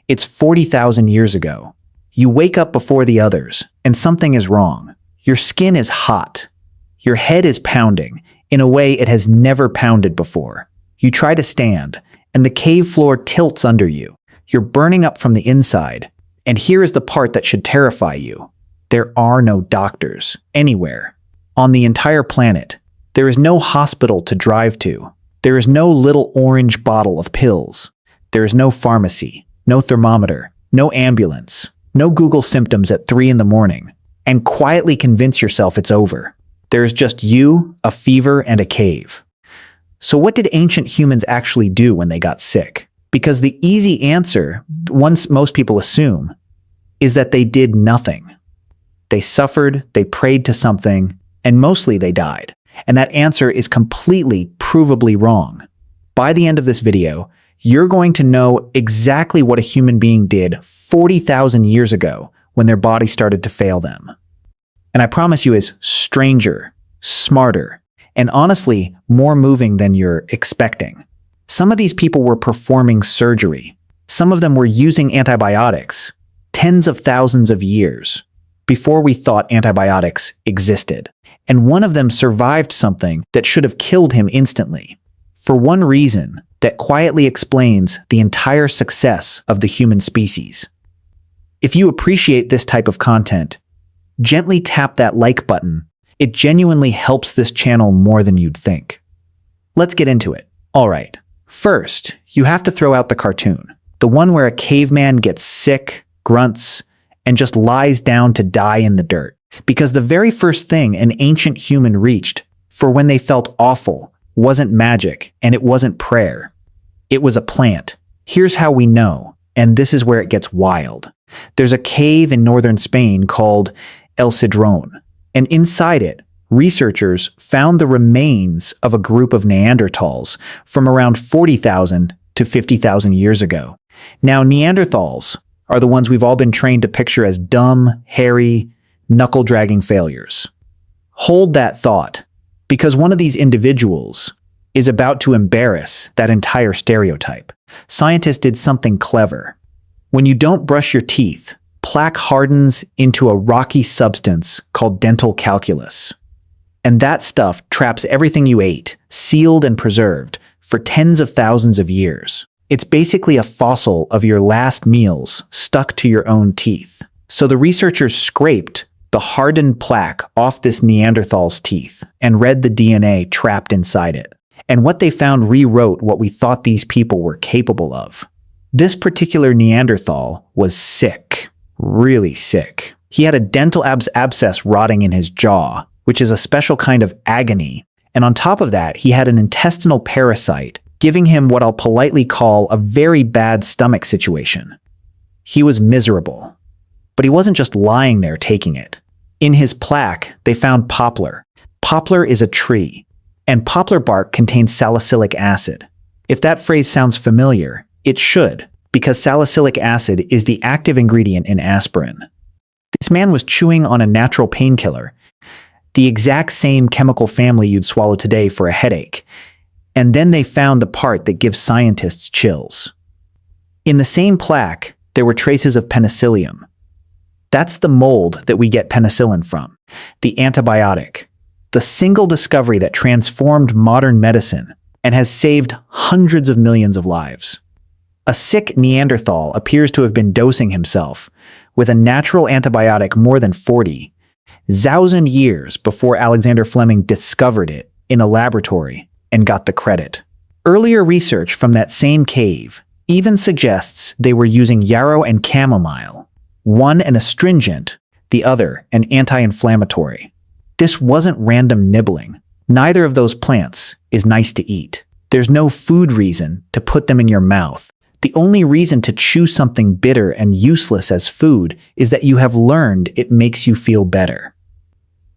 It's 40,000 years ago. You wake up before the others, and something is wrong. Your skin is hot. Your head is pounding in a way it has never pounded before. You try to stand, and the cave floor tilts under you. You're burning up from the inside. And here is the part that should terrify you. There are no doctors anywhere. On the entire planet, there is no hospital to drive to. There is no little orange bottle of pills. There is no pharmacy, no thermometer, no ambulance, no Google symptoms at 3 in the morning, and quietly convince yourself it's over. There is just you, a fever, and a cave. So what did ancient humans actually do when they got sick? Because the easy answer, once most people assume, is that they did nothing. They suffered, they prayed to something, and mostly they died. And that answer is completely, provably wrong. By the end of this video, you're going to know exactly what a human being did 40,000 years ago when their body started to fail them. And I promise you is stranger, smarter, and honestly, more moving than you're expecting. Some of these people were performing surgery. Some of them were using antibiotics tens of thousands of years before we thought antibiotics existed. And one of them survived something that should have killed him instantly. For one reason that quietly explains the entire success of the human species. If you appreciate this type of content, gently tap that like button. It genuinely helps this channel more than you'd think. Let's get into it. All right. First, you have to throw out the cartoon. The one where a caveman gets sick, grunts, and just lies down to die in the dirt. Because the very first thing an ancient human reached for when they felt awful wasn't magic and it wasn't prayer. It was a plant. Here's how we know, and this is where it gets wild. There's a cave in northern Spain called El Sidrón, and inside it, researchers found the remains of a group of Neanderthals from around 40,000 to 50,000 years ago. Now, Neanderthals are the ones we've all been trained to picture as dumb, hairy, knuckle-dragging failures. Hold that thought, because one of these individuals is about to embarrass that entire stereotype. Scientists did something clever. When you don't brush your teeth, plaque hardens into a rocky substance called dental calculus. And that stuff traps everything you ate, sealed and preserved, for tens of thousands of years. It's basically a fossil of your last meals stuck to your own teeth. So the researchers scraped the hardened plaque off this Neanderthal's teeth and read the DNA trapped inside it. And what they found rewrote what we thought these people were capable of. This particular Neanderthal was sick, really sick. He had a dental abscess rotting in his jaw, which is a special kind of agony. And on top of that, he had an intestinal parasite, giving him what I'll politely call a very bad stomach situation. He was miserable. But he wasn't just lying there taking it. In his plaque, they found poplar. Poplar is a tree, and poplar bark contains salicylic acid. If that phrase sounds familiar, it should, because salicylic acid is the active ingredient in aspirin. This man was chewing on a natural painkiller, the exact same chemical family you'd swallow today for a headache, and then they found the part that gives scientists chills. In the same plaque, there were traces of penicillium. That's the mold that we get penicillin from, the antibiotic, the single discovery that transformed modern medicine and has saved hundreds of millions of lives. A sick Neanderthal appears to have been dosing himself with a natural antibiotic more than 40,000 years before Alexander Fleming discovered it in a laboratory and got the credit. Earlier research from that same cave even suggests they were using yarrow and chamomile, one an astringent, the other an anti-inflammatory. This wasn't random nibbling. Neither of those plants is nice to eat. There's no food reason to put them in your mouth. The only reason to chew something bitter and useless as food is that you have learned it makes you feel better.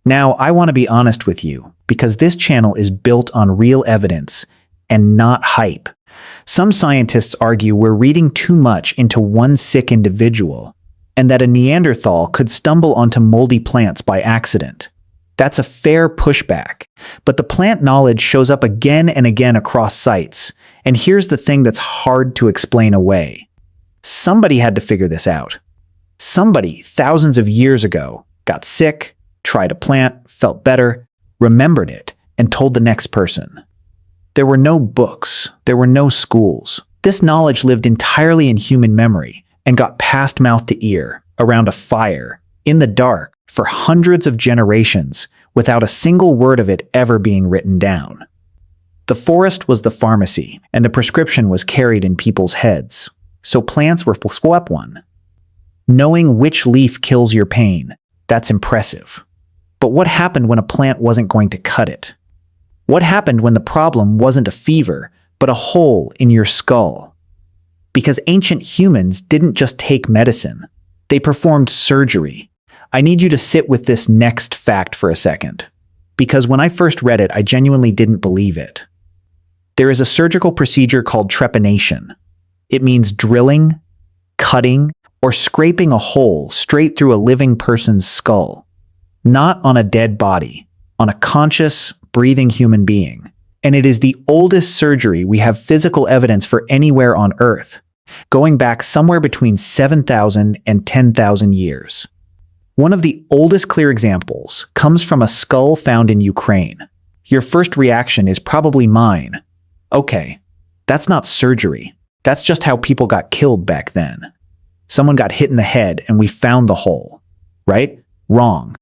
Now, I want to be honest with you, because this channel is built on real evidence and not hype. Some scientists argue we're reading too much into one sick individual, and that a Neanderthal could stumble onto moldy plants by accident. That's a fair pushback, but the plant knowledge shows up again and again across sites, and here's the thing that's hard to explain away. Somebody had to figure this out. Somebody, thousands of years ago, got sick, tried a plant, felt better, remembered it, and told the next person. There were no books, there were no schools. This knowledge lived entirely in human memory and got passed mouth to ear, around a fire, in the dark, for hundreds of generations, without a single word of it ever being written down. The forest was the pharmacy, and the prescription was carried in people's heads. So plants were swap one. Knowing which leaf kills your pain, that's impressive. But what happened when a plant wasn't going to cut it? What happened when the problem wasn't a fever, but a hole in your skull? Because ancient humans didn't just take medicine. They performed surgery. I need you to sit with this next fact for a second. Because when I first read it, I genuinely didn't believe it. There is a surgical procedure called trepanation. It means drilling, cutting, or scraping a hole straight through a living person's skull. Not on a dead body, on a conscious, breathing human being. And it is the oldest surgery we have physical evidence for anywhere on Earth, going back somewhere between 7,000 and 10,000 years. One of the oldest clear examples comes from a skull found in Ukraine. Your first reaction is probably mine. Okay, that's not surgery. That's just how people got killed back then. Someone got hit in the head and we found the hole. Right? Wrong.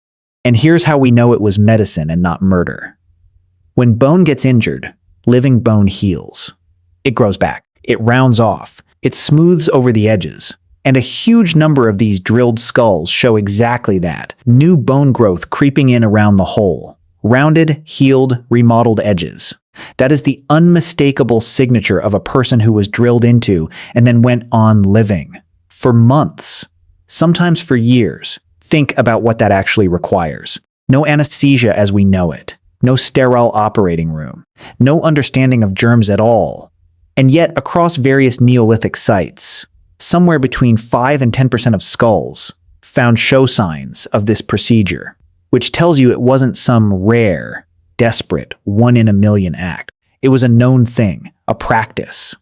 And here's how we know it was medicine and not murder. When bone gets injured, living bone heals. It grows back. It rounds off. It smooths over the edges. And a huge number of these drilled skulls show exactly that. New bone growth creeping in around the hole. Rounded, healed, remodeled edges. That is the unmistakable signature of a person who was drilled into and then went on living. For months. Sometimes for years. Think about what that actually requires. No anesthesia as we know it. No sterile operating room. No understanding of germs at all. And yet, across various Neolithic sites, somewhere between 5 and 10% of skulls found show signs of this procedure, which tells you it wasn't some rare, desperate, 1 in a million act. It was a known thing, a practice.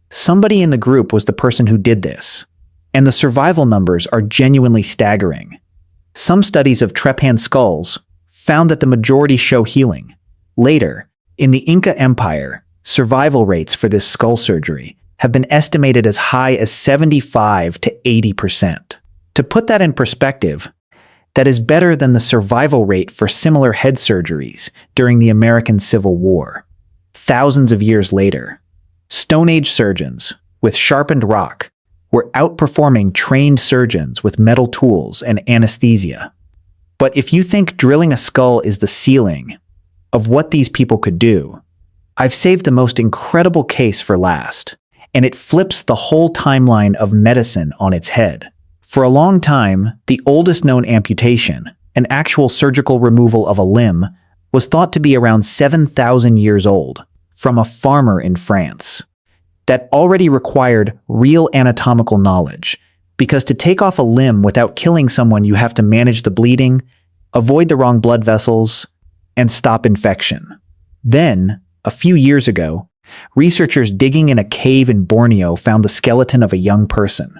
Somebody in the group was the person who did this, and the survival numbers are genuinely staggering. Some studies of trepan skulls found that the majority show healing. Later, in the Inca Empire, survival rates for this skull surgery have been estimated as high as 75 to 80%. To put that in perspective, that is better than the survival rate for similar head surgeries during the American Civil War. Thousands of years later, Stone Age surgeons with sharpened rock were outperforming trained surgeons with metal tools and anesthesia. But if you think drilling a skull is the ceiling of what these people could do, I've saved the most incredible case for last, and it flips the whole timeline of medicine on its head. For a long time, the oldest known amputation, an actual surgical removal of a limb, was thought to be around 7,000 years old, from a farmer in France. That already required real anatomical knowledge, because to take off a limb without killing someone, you have to manage the bleeding, avoid the wrong blood vessels, and stop infection. Then, a few years ago, researchers digging in a cave in Borneo found the skeleton of a young person.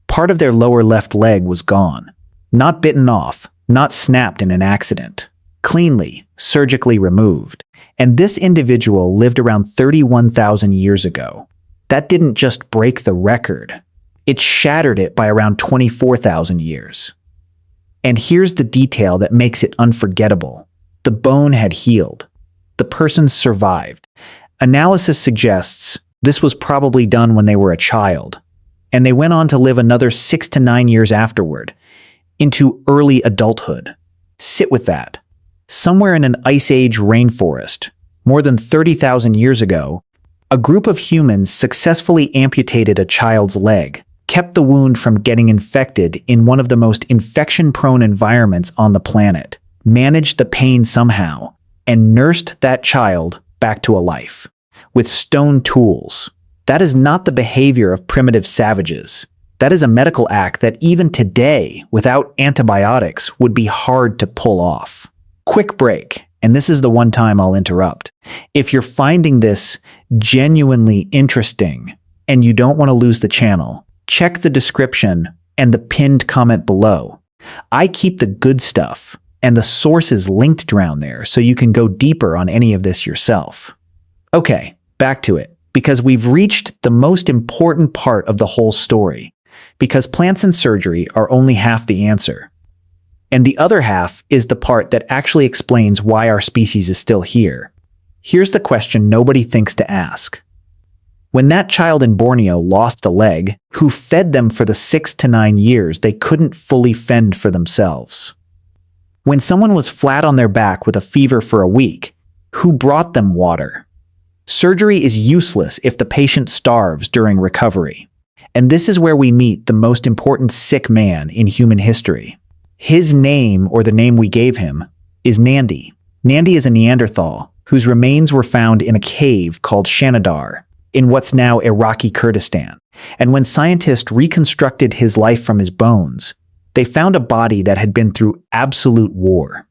Part of their lower left leg was gone. Not bitten off, not snapped in an accident. Cleanly, surgically removed. And this individual lived around 31,000 years ago. That didn't just break the record. It shattered it by around 24,000 years. And here's the detail that makes it unforgettable. The bone had healed. The person survived. Analysis suggests this was probably done when they were a child, and they went on to live another 6 to 9 years afterward, into early adulthood. Sit with that. Somewhere in an Ice Age rainforest, more than 30,000 years ago, a group of humans successfully amputated a child's leg, kept the wound from getting infected in one of the most infection-prone environments on the planet, managed the pain somehow, and nursed that child back to a life. With stone tools. That is not the behavior of primitive savages. That is a medical act that even today, without antibiotics, would be hard to pull off. Quick break, and this is the one time I'll interrupt. If you're finding this genuinely interesting and you don't want to lose the channel, check the description and the pinned comment below. I keep the good stuff and the sources linked around there so you can go deeper on any of this yourself. Okay, back to it, because we've reached the most important part of the whole story, because plants and surgery are only half the answer. And the other half is the part that actually explains why our species is still here. Here's the question nobody thinks to ask. When that child in Borneo lost a leg, who fed them for the 6 to 9 years they couldn't fully fend for themselves? When someone was flat on their back with a fever for a week, who brought them water? Surgery is useless if the patient starves during recovery. And this is where we meet the most important sick man in human history. His name, or the name we gave him, is Nandy. Nandy is a Neanderthal whose remains were found in a cave called Shanidar in what's now Iraqi Kurdistan. And when scientists reconstructed his life from his bones, they found a body that had been through absolute war.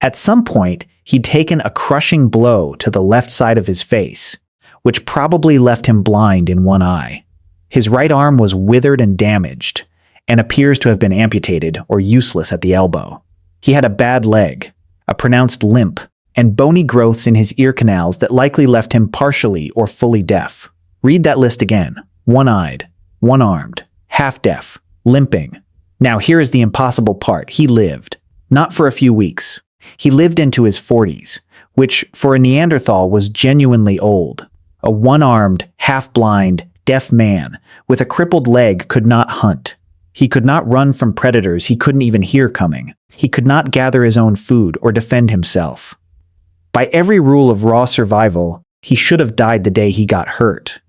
At some point, he'd taken a crushing blow to the left side of his face, which probably left him blind in one eye. His right arm was withered and damaged, and appears to have been amputated or useless at the elbow. He had a bad leg, a pronounced limp, and bony growths in his ear canals that likely left him partially or fully deaf. Read that list again. One-eyed, one-armed, half-deaf, limping. Now here is the impossible part. He lived. Not for a few weeks. He lived into his 40s, which for a Neanderthal was genuinely old. A one-armed, half-blind, deaf man with a crippled leg could not hunt. He could not run from predators he couldn't even hear coming. He could not gather his own food or defend himself. By every rule of raw survival, he should have died the day he got hurt.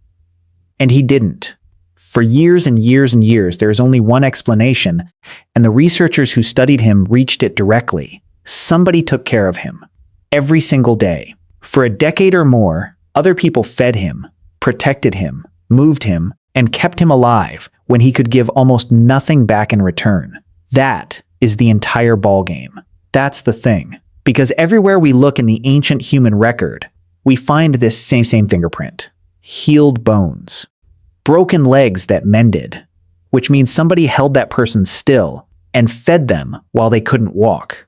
And he didn't. For years and years and years, there is only one explanation, and the researchers who studied him reached it directly. Somebody took care of him. Every single day. For a decade or more, other people fed him, protected him, moved him, and kept him alive when he could give almost nothing back in return. That is the entire ballgame. That's the thing. Because everywhere we look in the ancient human record, we find this same fingerprint. Healed bones. Broken legs that mended, which means somebody held that person still and fed them while they couldn't walk.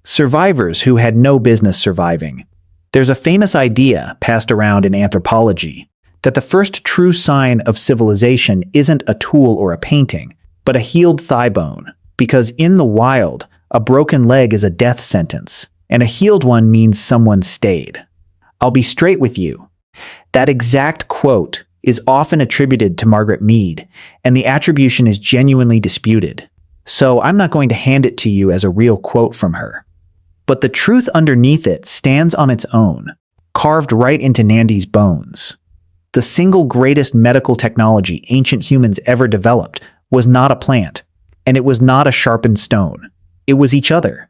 Survivors who had no business surviving. There's a famous idea passed around in anthropology that the first true sign of civilization isn't a tool or a painting, but a healed thigh bone, because in the wild, a broken leg is a death sentence, and a healed one means someone stayed. I'll be straight with you. That exact quote is often attributed to Margaret Mead, and the attribution is genuinely disputed. So I'm not going to hand it to you as a real quote from her. But the truth underneath it stands on its own, carved right into Nandy's bones. The single greatest medical technology ancient humans ever developed was not a plant, and it was not a sharpened stone. It was each other.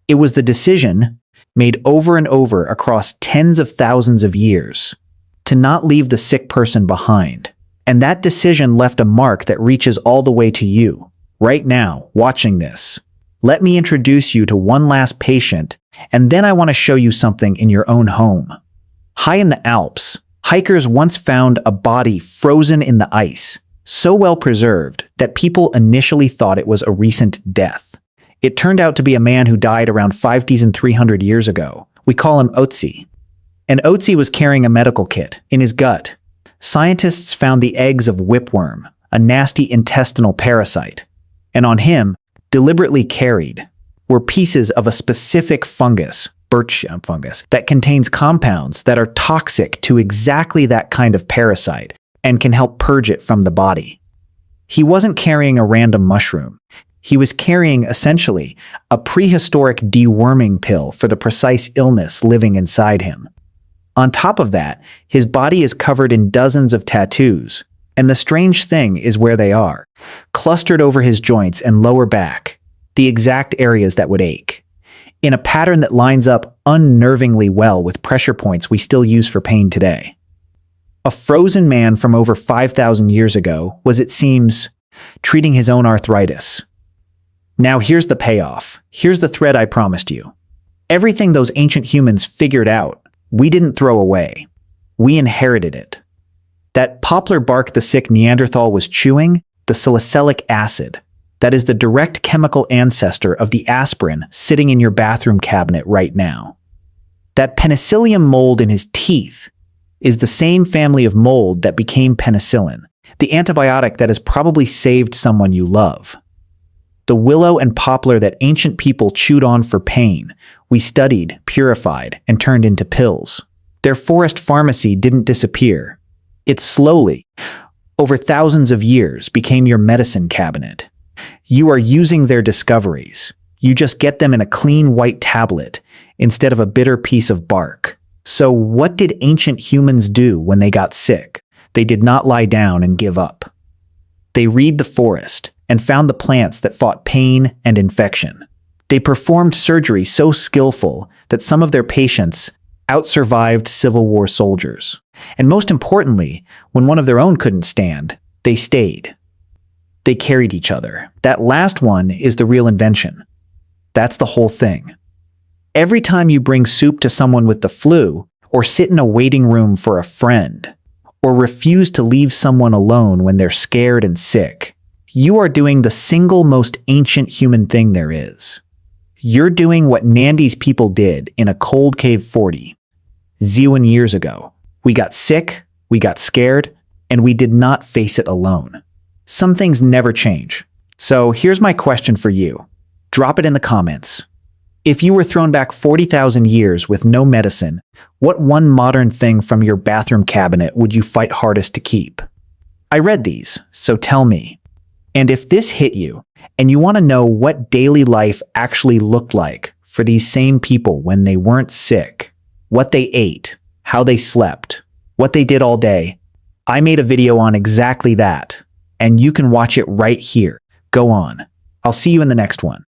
It was the decision, made over and over across tens of thousands of years, to not leave the sick person behind. And that decision left a mark that reaches all the way to you, right now, watching this. Let me introduce you to one last patient, and then I want to show you something in your own home. High in the Alps, hikers once found a body frozen in the ice, so well preserved that people initially thought it was a recent death. It turned out to be a man who died around 5,300 years ago. We call him Ötzi. And Ötzi was carrying a medical kit in his gut. Scientists found the eggs of whipworm, a nasty intestinal parasite. And on him, deliberately carried, were pieces of a specific fungus, birch fungus, that contains compounds that are toxic to exactly that kind of parasite and can help purge it from the body. He wasn't carrying a random mushroom. He was carrying, essentially, a prehistoric deworming pill for the precise illness living inside him. On top of that, his body is covered in dozens of tattoos, and the strange thing is where they are, clustered over his joints and lower back, the exact areas that would ache, in a pattern that lines up unnervingly well with pressure points we still use for pain today. A frozen man from over 5,000 years ago was, it seems, treating his own arthritis. Now here's the payoff. Here's the thread I promised you. Everything those ancient humans figured out, we didn't throw away. We inherited it. That poplar bark the sick Neanderthal was chewing, the salicylic acid. That is the direct chemical ancestor of the aspirin sitting in your bathroom cabinet right now. That penicillium mold in his teeth is the same family of mold that became penicillin, the antibiotic that has probably saved someone you love. The willow and poplar that ancient people chewed on for pain, we studied, purified, and turned into pills. Their forest pharmacy didn't disappear. It slowly, over thousands of years, became your medicine cabinet. You are using their discoveries. You just get them in a clean white tablet instead of a bitter piece of bark. So what did ancient humans do when they got sick? They did not lie down and give up. They read the forest and found the plants that fought pain and infection. They performed surgery so skillful that some of their patients outsurvived Civil War soldiers. And most importantly, when one of their own couldn't stand, they stayed. They carried each other. That last one is the real invention. That's the whole thing. Every time you bring soup to someone with the flu, or sit in a waiting room for a friend, or refuse to leave someone alone when they're scared and sick, you are doing the single most ancient human thing there is. You're doing what Nandy's people did in a cold cave 40 zillion years ago. We got sick, we got scared, and we did not face it alone. Some things never change. So here's my question for you. Drop it in the comments. If you were thrown back 40,000 years with no medicine, what one modern thing from your bathroom cabinet would you fight hardest to keep? I read these, so tell me. And if this hit you, and you want to know what daily life actually looked like for these same people when they weren't sick, what they ate, how they slept, what they did all day, I made a video on exactly that, and you can watch it right here. Go on. I'll see you in the next one.